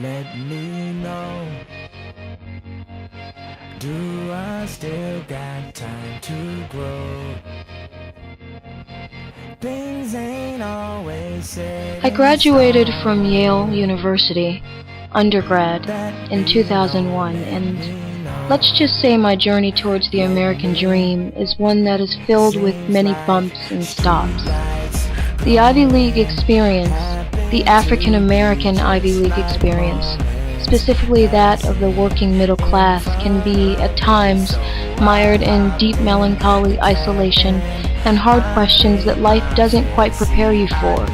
Let me know. Do I still got time to grow? Things ain't always said. I graduated from Yale University, undergrad, in 2001, and let's just say my journey towards the American dream is one that is filled with many bumps and stops. The Ivy League experience, the African American Ivy League experience, specifically that of the working middle class, can be, at times, mired in deep melancholy, isolation, and hard questions that life doesn't quite prepare you for.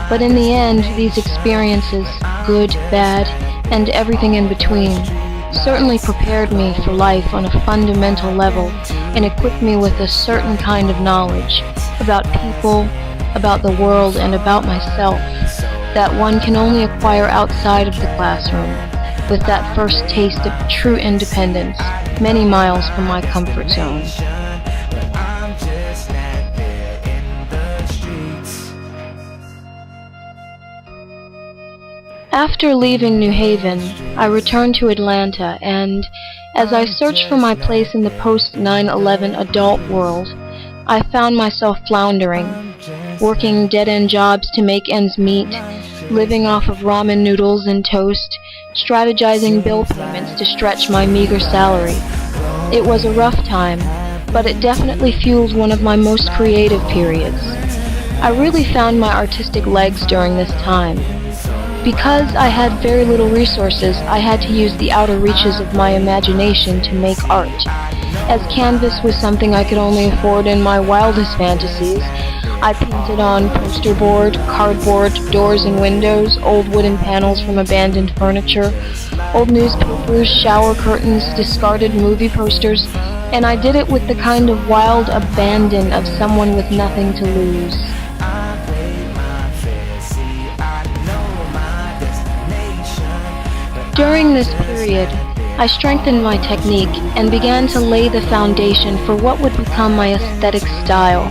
But in the end, these experiences, good, bad, and everything in between, certainly prepared me for life on a fundamental level and equipped me with a certain kind of knowledge about people, about the world, and about myself that one can only acquire outside of the classroom, with that first taste of true independence many miles from my comfort zone. After leaving New Haven, I returned to Atlanta, and as I searched for my place in the post-9/11 adult world, I found myself floundering, working dead-end jobs to make ends meet, living off of ramen noodles and toast, strategizing bill payments to stretch my meager salary. It was a rough time, but it definitely fueled one of my most creative periods. I really found my artistic legs during this time. Because I had very little resources, I had to use the outer reaches of my imagination to make art. As canvas was something I could only afford in my wildest fantasies, I painted on poster board, cardboard, doors and windows, old wooden panels from abandoned furniture, old newspapers, shower curtains, discarded movie posters, and I did it with the kind of wild abandon of someone with nothing to lose. During this period, I strengthened my technique and began to lay the foundation for what would become my aesthetic style.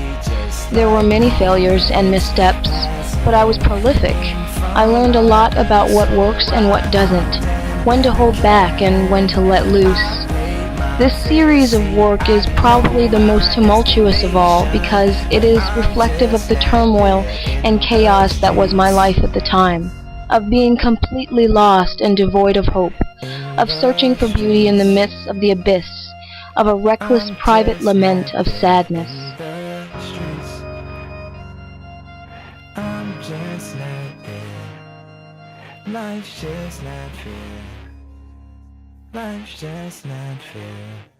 There were many failures and missteps, but I was prolific. I learned a lot about what works and what doesn't, when to hold back and when to let loose. This series of work is probably the most tumultuous of all because it is reflective of the turmoil and chaos that was my life at the time, of being completely lost and devoid of hope, of searching for beauty in the midst of the abyss, of a reckless private lament of sadness. I'm just not there. Life's just not fair. Life's just not fair.